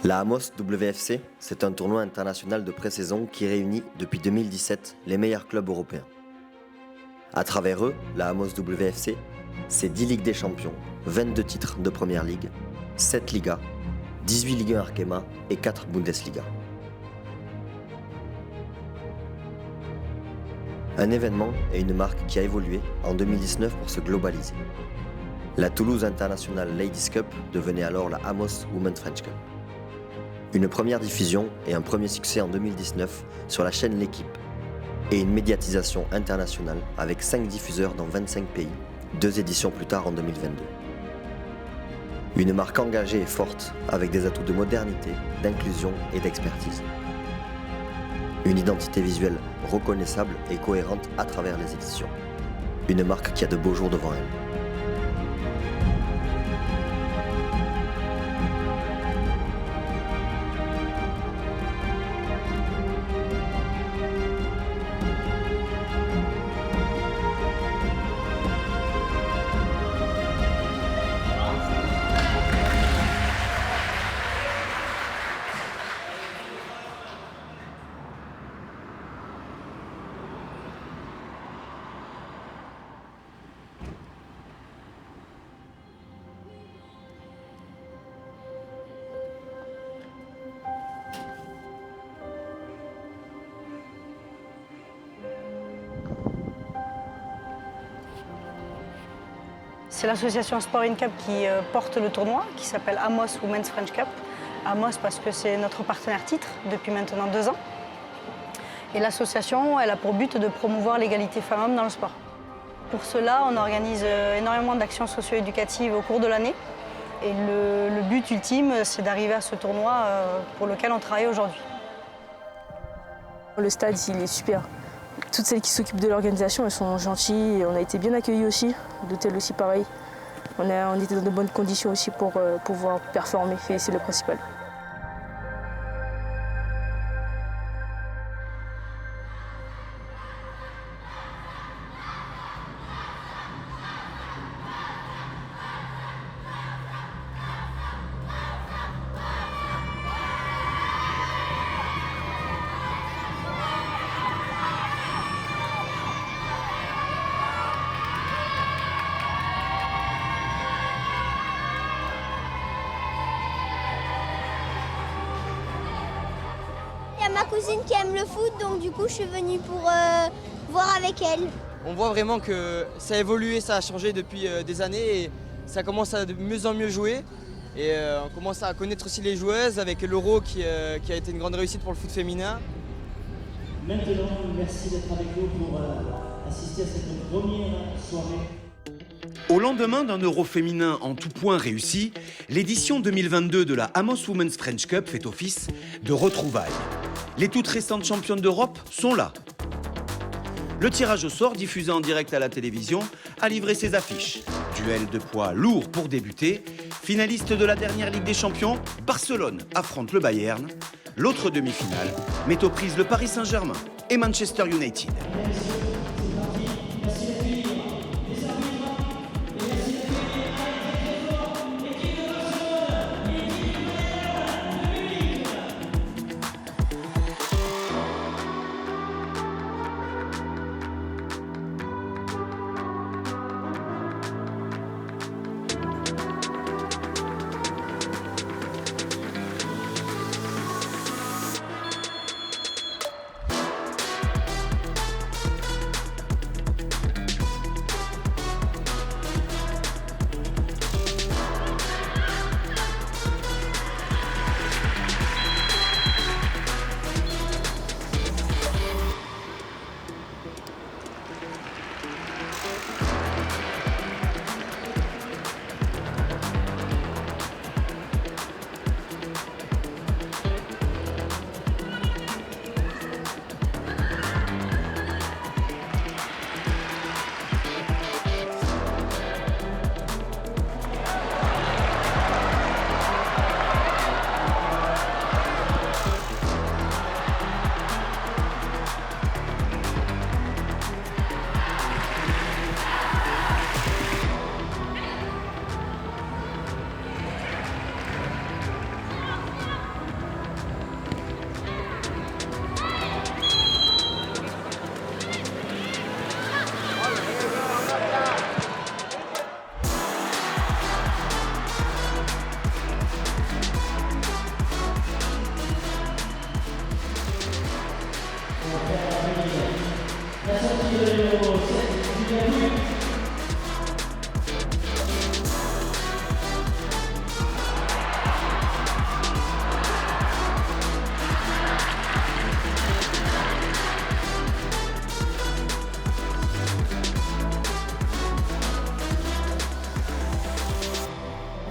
La Amos WFC, c'est un tournoi international de pré-saison qui réunit depuis 2017 les meilleurs clubs européens. À travers eux, la Amos WFC, c'est 10 Ligues des Champions, 22 titres de Première Ligue, 7 Ligas, 18 Ligue 1 Arkema et 4 Bundesliga. Un événement et une marque qui a évolué en 2019 pour se globaliser. La Toulouse International Ladies Cup devenait alors la Amos Women's French Cup. Une première diffusion et un premier succès en 2019 sur la chaîne L'Équipe et une médiatisation internationale avec 5 diffuseurs dans 25 pays, 2 éditions plus tard en 2022. Une marque engagée et forte avec des atouts de modernité, d'inclusion et d'expertise. Une identité visuelle reconnaissable et cohérente à travers les éditions. Une marque qui a de beaux jours devant elle. C'est l'association Sport In Cup qui porte le tournoi, qui s'appelle Amos Women's French Cup. Amos parce que c'est notre partenaire titre depuis maintenant 2 ans. Et l'association, elle a pour but de promouvoir l'égalité femmes-hommes dans le sport. Pour cela, on organise énormément d'actions socio-éducatives au cours de l'année. Et le but ultime, c'est d'arriver à ce tournoi pour lequel on travaille aujourd'hui. Le stade, il est super. Toutes celles qui s'occupent de l'organisation, elles sont gentilles. On a été bien accueillis aussi. L'hôtel aussi pareil. On était dans de bonnes conditions aussi pour pouvoir performer et c'est le principal. Il y a ma cousine qui aime le foot, donc du coup je suis venue pour voir avec elle. On voit vraiment que ça a évolué, ça a changé depuis des années et ça commence à de mieux en mieux jouer. Et on commence à connaître aussi les joueuses avec l'Euro qui a été une grande réussite pour le foot féminin. Maintenant, merci d'être avec nous pour assister à cette première soirée. Au lendemain d'un Euro féminin en tout point réussi, l'édition 2022 de la Amos Women's French Cup fait office de retrouvailles. Les toutes récentes championnes d'Europe sont là. Le tirage au sort, diffusé en direct à la télévision, a livré ses affiches. Duel de poids lourd pour débuter. Finaliste de la dernière Ligue des Champions, Barcelone affronte le Bayern. L'autre demi-finale met aux prises le Paris Saint-Germain et Manchester United.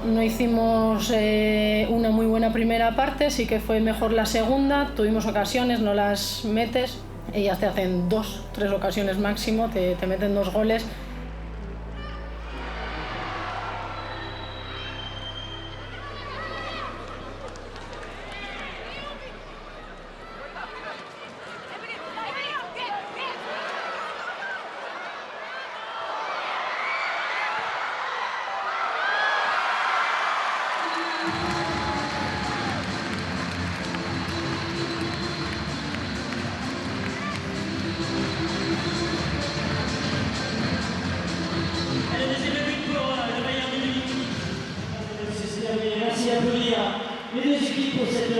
No hicimos una muy buena primera parte, sí que fue mejor la segunda, tuvimos ocasiones, no las metes, ellas te hacen 2, 3 ocasiones máximo, te meten 2 goles. Merci d'applaudir les deux équipes pour cette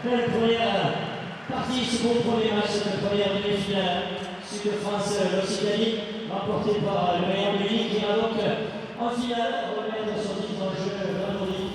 belle première partie, ce beau premier match, cette première demi-finale Sud de France, l'Occitanie, remportée par le Bayern Munich qui va donc en finale remettre son titre en jeu vendredi.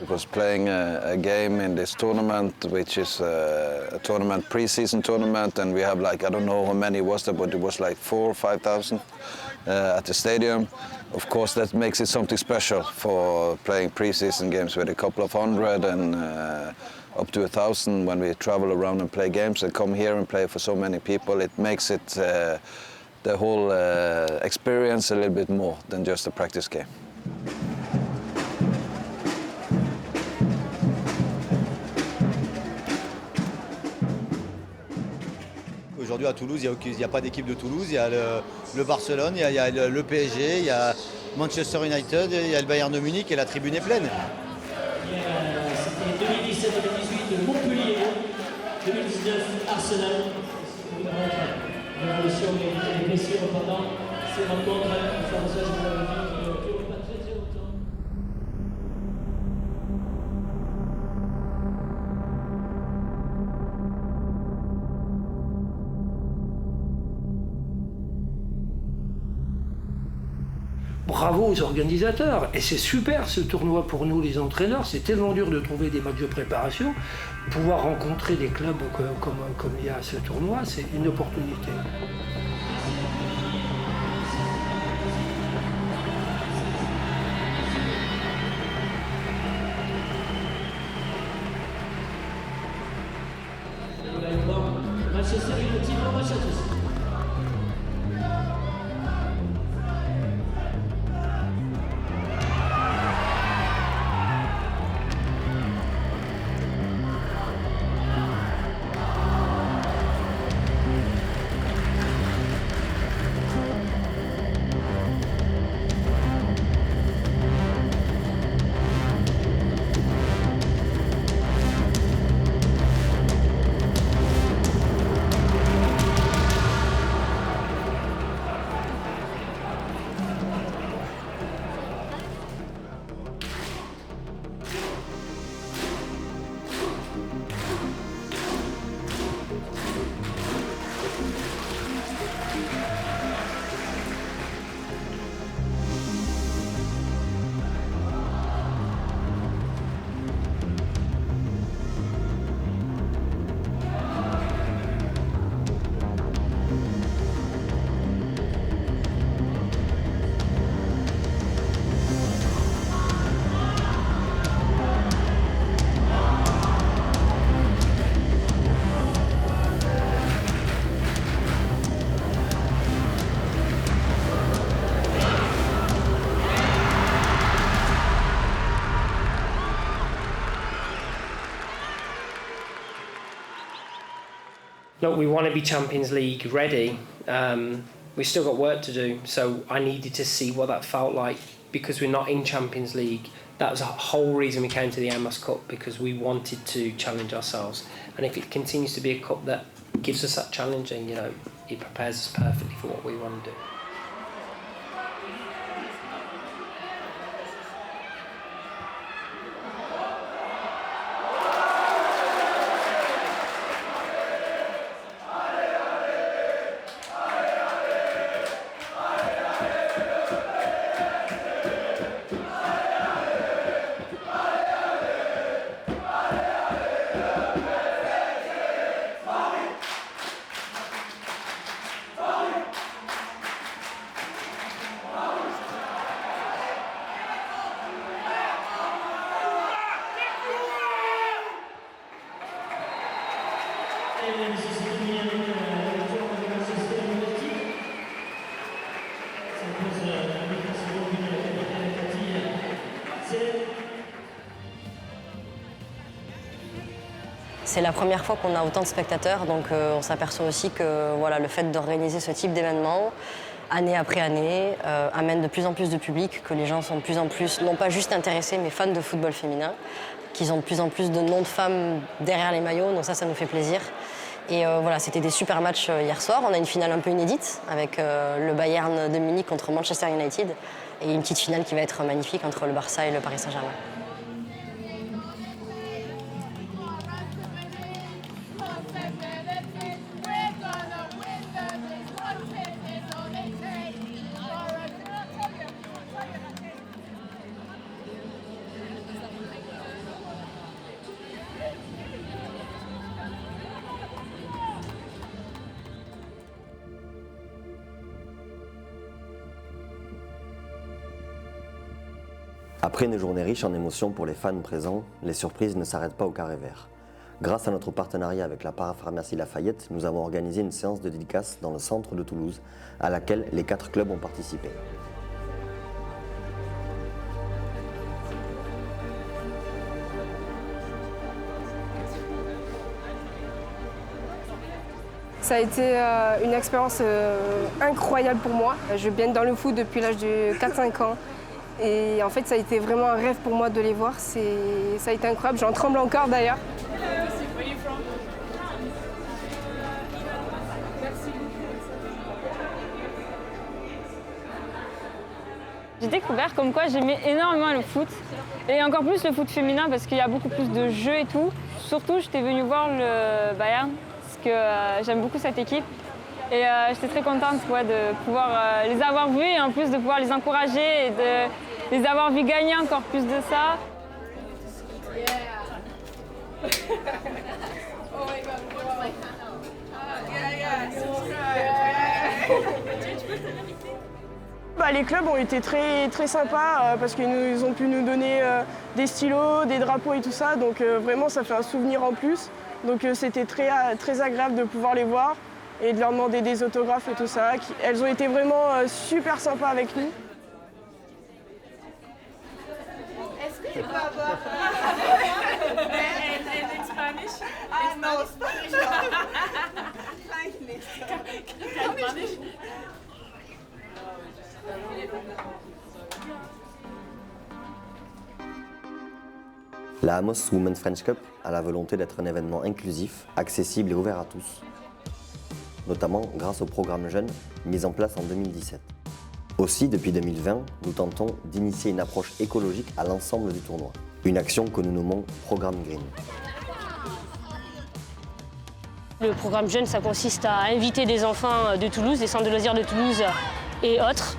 It was playing a game in this tournament, which is a tournament, pre-season tournament, and we have like, I don't know how many was there, but it was like 4,000 or 5,000 at the stadium. Of course, that makes it something special for playing pre-season games with a couple of hundred and up to 1,000 when we travel around and play games and come here and play for so many people. It makes it the whole experience a little bit more than just a practice game. Aujourd'hui à Toulouse, il n'y a pas d'équipe de Toulouse, il y a le Barcelone, il y a le PSG, il y a Manchester United, il y a le Bayern de Munich et la tribune est pleine. C'était 2017-2018 Montpellier, 2019 Arsenal. L'évolution des blessures pendant ces rencontres. François, je vous l'avais dit, qui ne durent pas très longtemps. Bravo aux organisateurs, et c'est super ce tournoi pour nous les entraîneurs, c'est tellement dur de trouver des matchs de préparation, pouvoir rencontrer des clubs comme il y a ce tournoi, c'est une opportunité. Manchester United, Manchester. Look, we want to be Champions League ready. We've still got work to do, so I needed to see what that felt like because we're not in Champions League. That was the whole reason we came to the Amos Cup, because we wanted to challenge ourselves. And if it continues to be a cup that gives us that challenge, then, you know, it prepares us perfectly for what we want to do. C'est la première fois qu'on a autant de spectateurs, donc on s'aperçoit aussi que voilà, le fait d'organiser ce type d'événement, année après année, amène de plus en plus de public, que les gens sont de plus en plus, non pas juste intéressés, mais fans de football féminin, qu'ils ont de plus en plus de noms de femmes derrière les maillots, donc ça nous fait plaisir. Et voilà, c'était des super matchs hier soir. On a une finale un peu inédite avec le Bayern de Munich contre Manchester United et une petite finale qui va être magnifique entre le Barça et le Paris Saint-Germain. Après une journée riche en émotions pour les fans présents, les surprises ne s'arrêtent pas au Carré Vert. Grâce à notre partenariat avec la Parapharmacie Lafayette, nous avons organisé une séance de dédicace dans le centre de Toulouse, à laquelle les 4 clubs ont participé. Ça a été une expérience incroyable pour moi. Je baigne dans le foot depuis l'âge de 4-5 ans. Et en fait, ça a été vraiment un rêve pour moi de les voir. Ça a été incroyable. J'en tremble encore d'ailleurs. J'ai découvert comme quoi j'aimais énormément le foot. Et encore plus le foot féminin parce qu'il y a beaucoup plus de jeux et tout. Surtout, j'étais venue voir le Bayern parce que j'aime beaucoup cette équipe. Et j'étais très contente de pouvoir les avoir vus et en plus de pouvoir les encourager et de les avoir vus gagner encore plus de ça. Les clubs ont été très sympas parce qu'ils ont pu nous donner des stylos, des drapeaux et tout ça. Donc vraiment, ça fait un souvenir en plus. Donc c'était très agréable de pouvoir les voir et de leur demander des autographes et tout ça. Elles ont été vraiment super sympas avec nous. Est-ce que tu peux avoir... in Spanish? No, Spanish. Spanish. La Amos Women's French Cup a la volonté d'être un événement inclusif, accessible et ouvert à tous, notamment grâce au programme Jeunes mis en place en 2017. Aussi, depuis 2020, nous tentons d'initier une approche écologique à l'ensemble du tournoi, une action que nous nommons Programme Green. Le programme Jeunes, ça consiste à inviter des enfants de Toulouse, des centres de loisirs de Toulouse et autres.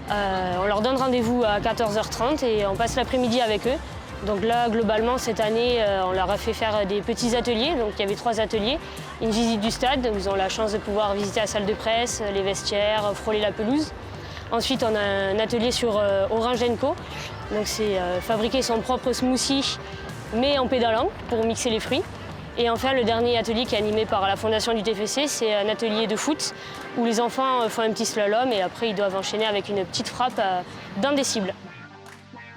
On leur donne rendez-vous à 14h30 et on passe l'après-midi avec eux. Donc là, globalement, cette année, on leur a fait faire des petits ateliers. Donc il y avait 3 ateliers. Une visite du stade, où ils ont la chance de pouvoir visiter la salle de presse, les vestiaires, frôler la pelouse. Ensuite, on a un atelier sur Orange & Co. Donc c'est fabriquer son propre smoothie, mais en pédalant, pour mixer les fruits. Et enfin, le dernier atelier qui est animé par la Fondation du TFC, c'est un atelier de foot, où les enfants font un petit slalom et après, ils doivent enchaîner avec une petite frappe d'un des cibles.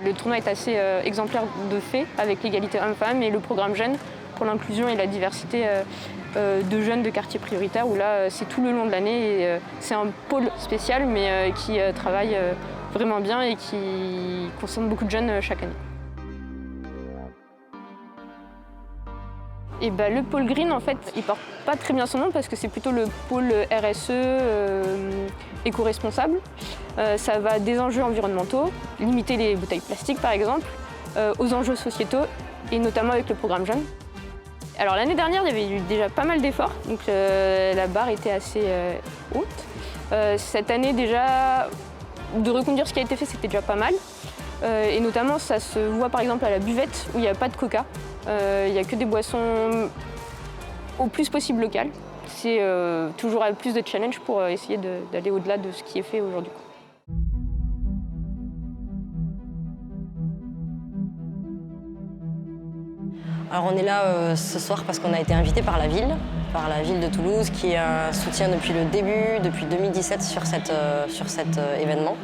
Le tournoi est assez exemplaire de fait, avec l'égalité homme-femme et le programme Jeunes pour l'inclusion et la diversité de jeunes de quartiers prioritaires, où là, c'est tout le long de l'année. Et c'est un pôle spécial, mais qui travaille vraiment bien et qui concentre beaucoup de jeunes chaque année. Et le pôle Green, en fait, il porte pas très bien son nom parce que c'est plutôt le pôle RSE éco-responsable. Ça va des enjeux environnementaux, limiter les bouteilles plastiques par exemple, aux enjeux sociétaux et notamment avec le programme Jeunes. Alors l'année dernière, il y avait eu déjà pas mal d'efforts, donc la barre était assez haute. Cette année déjà, de reconduire ce qui a été fait, c'était déjà pas mal. Et notamment, ça se voit par exemple à la buvette où il n'y a pas de coca. Il n'y a que des boissons au plus possible locales. C'est toujours plus de challenge pour essayer d'aller au-delà de ce qui est fait aujourd'hui. Alors on est là ce soir parce qu'on a été invité par la ville de Toulouse, qui a un soutien depuis le début, depuis 2017 sur cet événement.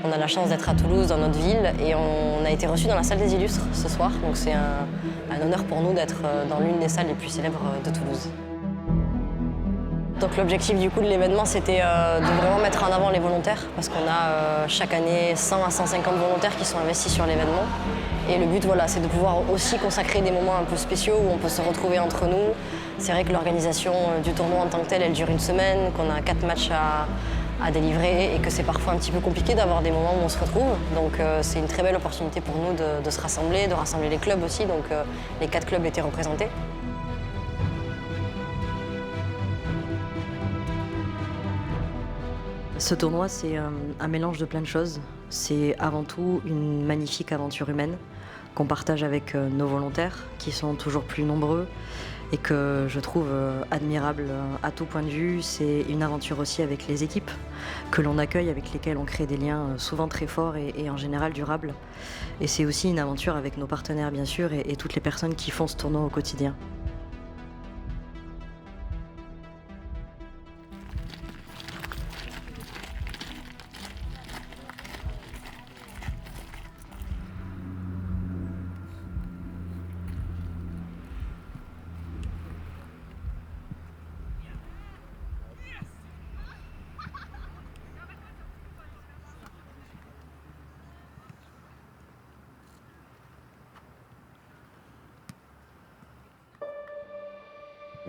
On a la chance d'être à Toulouse, dans notre ville, et on a été reçus dans la salle des illustres ce soir. Donc c'est un un honneur pour nous d'être dans l'une des salles les plus célèbres de Toulouse. Donc l'objectif du coup de l'événement, c'était de vraiment mettre en avant les volontaires, parce qu'on a chaque année 100 à 150 volontaires qui sont investis sur l'événement. Et le but, voilà, c'est de pouvoir aussi consacrer des moments un peu spéciaux où on peut se retrouver entre nous. C'est vrai que l'organisation du tournoi en tant que tel, elle dure une semaine, qu'on a 4 matchs à délivrer et que c'est parfois un petit peu compliqué d'avoir des moments où on se retrouve. Donc c'est une très belle opportunité pour nous de se rassembler, de rassembler les clubs aussi. Donc les 4 clubs étaient représentés. Ce tournoi, c'est un mélange de plein de choses. C'est avant tout une magnifique aventure humaine qu'on partage avec nos volontaires, qui sont toujours plus nombreux et que je trouve admirable à tout point de vue. C'est une aventure aussi avec les équipes que l'on accueille, avec lesquelles on crée des liens souvent très forts et en général durables. Et c'est aussi une aventure avec nos partenaires, bien sûr, et toutes les personnes qui font ce tournoi au quotidien.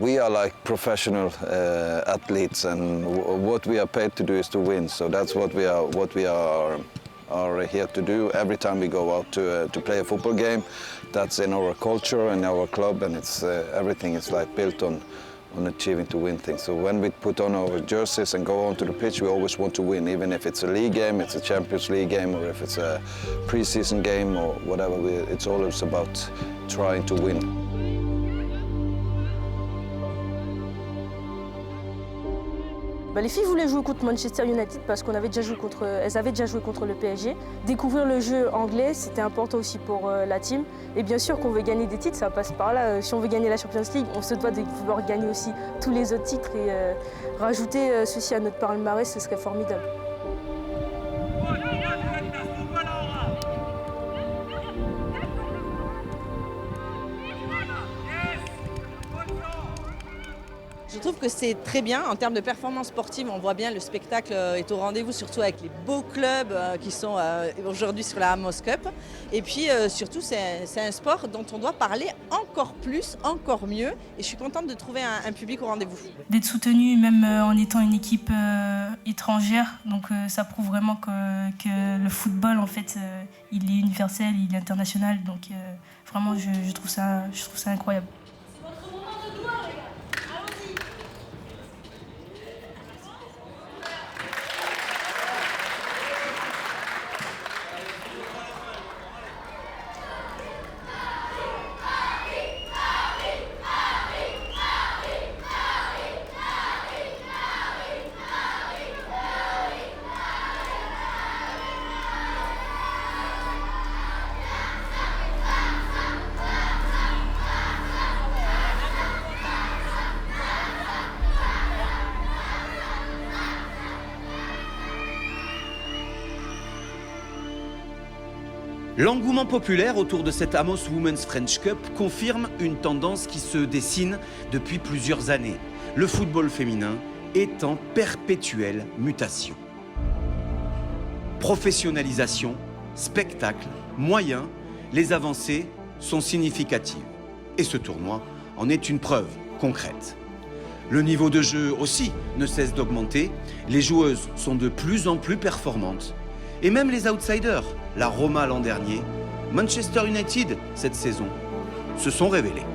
We are like professional athletes, and what we are paid to do is to win. So that's what we are here to do. Every time we go out to play a football game, that's in our culture and our club, and it's everything is like built on achieving to win things. So when we put on our jerseys and go onto the pitch, we always want to win, even if it's a league game, it's a Champions League game, or if it's a pre-season game or whatever. It's always about trying to win. Les filles voulaient jouer contre Manchester United parce qu'elles avaient déjà joué contre le PSG. Découvrir le jeu anglais, c'était important aussi pour la team. Et bien sûr qu'on veut gagner des titres, ça passe par là. Si on veut gagner la Champions League, on se doit de pouvoir gagner aussi tous les autres titres. Et rajouter ceci à notre palmarès, ce serait formidable. Je trouve que c'est très bien en termes de performance sportive. On voit bien le spectacle est au rendez-vous, surtout avec les beaux clubs qui sont aujourd'hui sur la Amos Cup. Et puis surtout, c'est un sport dont on doit parler encore plus, encore mieux. Et je suis contente de trouver un public au rendez-vous. D'être soutenu même en étant une équipe étrangère, donc ça prouve vraiment que le football, en fait, il est universel, il est international. Donc vraiment, je trouve ça incroyable. L'engouement populaire autour de cette Amos Women's French Cup confirme une tendance qui se dessine depuis plusieurs années. Le football féminin est en perpétuelle mutation. Professionnalisation, spectacle, moyens, les avancées sont significatives. Et ce tournoi en est une preuve concrète. Le niveau de jeu aussi ne cesse d'augmenter, les joueuses sont de plus en plus performantes. Et même les outsiders, la Roma l'an dernier, Manchester United cette saison, se sont révélés.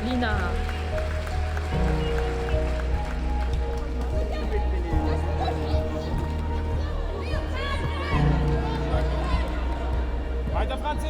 Lina. Weiter, Franzi!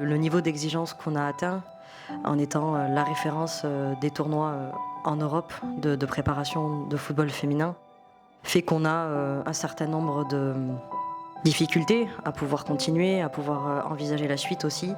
Le niveau d'exigence qu'on a atteint en étant la référence des tournois en Europe de préparation de football féminin fait qu'on a un certain nombre de difficultés à pouvoir continuer, à pouvoir envisager la suite aussi.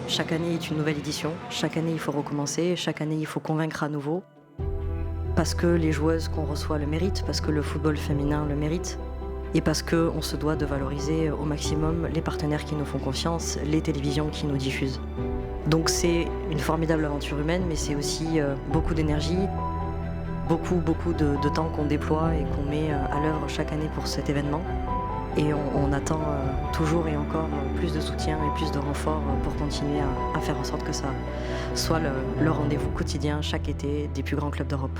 Chaque année est une nouvelle édition, chaque année il faut recommencer, chaque année il faut convaincre à nouveau. Parce que les joueuses qu'on reçoit le méritent, parce que le football féminin le mérite, et parce qu'on se doit de valoriser au maximum les partenaires qui nous font confiance, les télévisions qui nous diffusent. Donc c'est une formidable aventure humaine, mais c'est aussi beaucoup d'énergie, beaucoup de temps qu'on déploie et qu'on met à l'œuvre chaque année pour cet événement. Et on attend toujours et encore plus de soutien et plus de renforts pour continuer à faire en sorte que ça soit le rendez-vous quotidien chaque été des plus grands clubs d'Europe.